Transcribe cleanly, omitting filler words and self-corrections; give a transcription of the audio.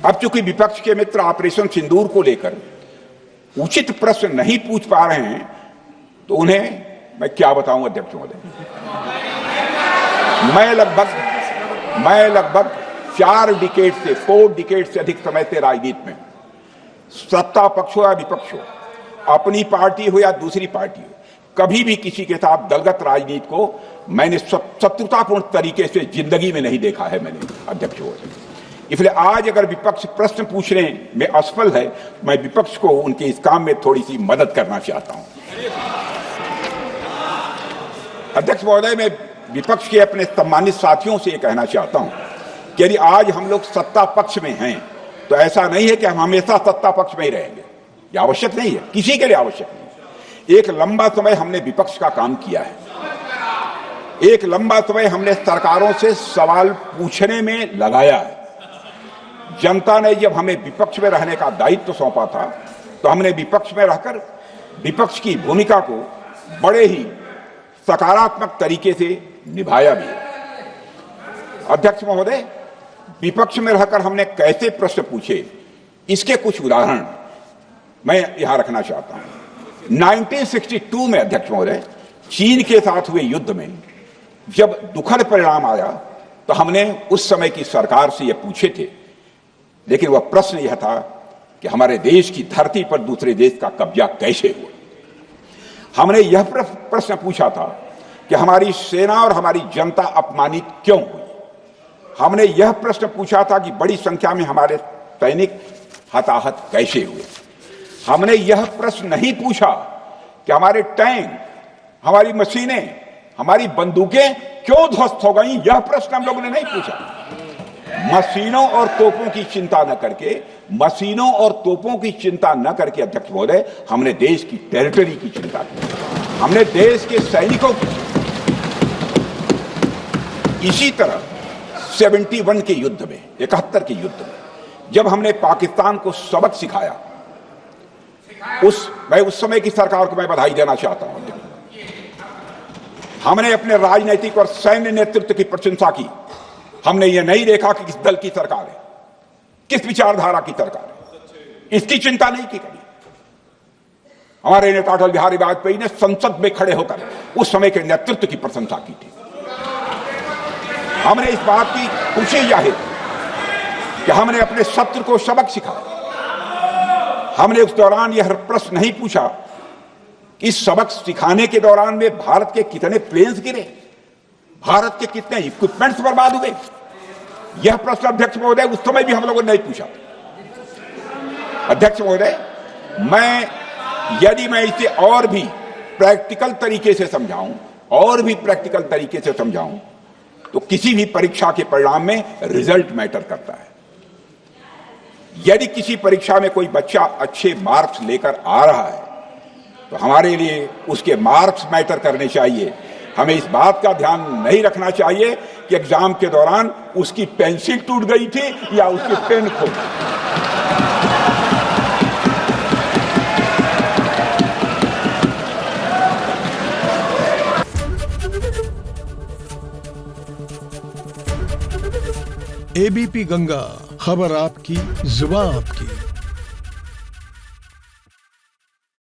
अब चूंकि विपक्ष के मित्र ऑपरेशन सिंदूर को लेकर उचित प्रश्न नहीं पूछ पा रहे हैं, तो उन्हें मैं क्या बताऊं अध्यक्ष महोदय। मैं लगभग 4 डिकेड से अधिक समय से राजनीति में, सत्ता पक्ष हो या विपक्ष हो, अपनी पार्टी हो या दूसरी पार्टी हो, कभी भी किसी के साथ दलगत राजनीति को मैंने शत्रुतापूर्ण तरीके से जिंदगी में नहीं देखा है मैंने अध्यक्ष महोदय। इसलिए आज अगर विपक्ष प्रश्न पूछने में असफल है, मैं विपक्ष को उनके इस काम में थोड़ी सी मदद करना चाहता हूं। अध्यक्ष महोदय, मैं विपक्ष के अपने सम्मानित साथियों से यह कहना चाहता हूं कि यदि आज हम लोग सत्ता पक्ष में हैं, तो ऐसा नहीं है कि हम हमेशा सत्ता पक्ष में ही रहेंगे। यह आवश्यक नहीं है, किसी के लिए आवश्यक नहीं है। एक लंबा समय हमने विपक्ष का काम किया है, एक लंबा समय हमने सरकारों से सवाल पूछने में लगाया है। जनता ने जब हमें विपक्ष में रहने का दायित्व सौंपा था, तो हमने विपक्ष में रहकर विपक्ष की भूमिका को बड़े ही सकारात्मक तरीके से निभाया भी। अध्यक्ष महोदय, विपक्ष में रहकर हमने कैसे प्रश्न पूछे, इसके कुछ उदाहरण मैं यहां रखना चाहता हूं। 1962 में अध्यक्ष महोदय, चीन के साथ हुए युद्ध में जब दुखद परिणाम आया, तो हमने उस समय की सरकार से यह पूछे थे, लेकिन वह प्रश्न यह था कि हमारे देश की धरती पर दूसरे देश का कब्जा कैसे हुआ। हमने यह प्रश्न पूछा था कि हमारी सेना और हमारी जनता अपमानित क्यों हुई। हमने यह प्रश्न पूछा था कि बड़ी संख्या में हमारे सैनिक हताहत कैसे हुए। हमने यह प्रश्न नहीं पूछा कि हमारे टैंक, हमारी मशीनें, हमारी बंदूकें क्यों ध्वस्त हो गई। यह प्रश्न हम लोगों ने नहीं पूछा। मशीनों और तोपों की चिंता न करके, अध्यक्ष महोदय, हमने देश की टेरिटरी की चिंता की, हमने देश के सैनिकों की। इसी तरह 71 के युद्ध में, 71 के युद्ध में जब हमने पाकिस्तान को सबक सिखाया, मैं उस समय की सरकार को मैं बधाई देना चाहता हूं। हमने अपने राजनीतिक और सैन्य नेतृत्व की प्रशंसा की। हमने ये नहीं देखा कि किस दल की सरकार है, किस विचारधारा की सरकार है, इसकी चिंता नहीं की कभी। हमारे नेता अटल बिहारी वाजपेयी ने संसद में खड़े होकर उस समय के नेतृत्व की प्रशंसा की थी। हमने इस बात की खुशी जाहिर कि हमने अपने शत्रु को सबक सिखाया। हमने उस दौरान यह प्रश्न नहीं पूछा कि इस सबक सिखाने के दौरान में भारत के कितने प्लेन्स गिरे, भारत के कितने इक्विपमेंट्स बर्बाद हुए। यह प्रश्न अध्यक्ष महोदय उस समय भी हम लोगों ने नहीं पूछा। अध्यक्ष महोदय, यदि मैं इसे और भी प्रैक्टिकल तरीके से समझाऊं, तो किसी भी परीक्षा के परिणाम में रिजल्ट मैटर करता है। यदि किसी परीक्षा में कोई बच्चा अच्छे मार्क्स लेकर आ रहा है, तो हमारे लिए उसके मार्क्स मैटर करने चाहिए। हमें इस बात का ध्यान नहीं रखना चाहिए कि एग्जाम के दौरान उसकी पेंसिल टूट गई थी या उसकी पेन खो गई। एबीपी गंगा, खबर आपकी, जुबान आपकी।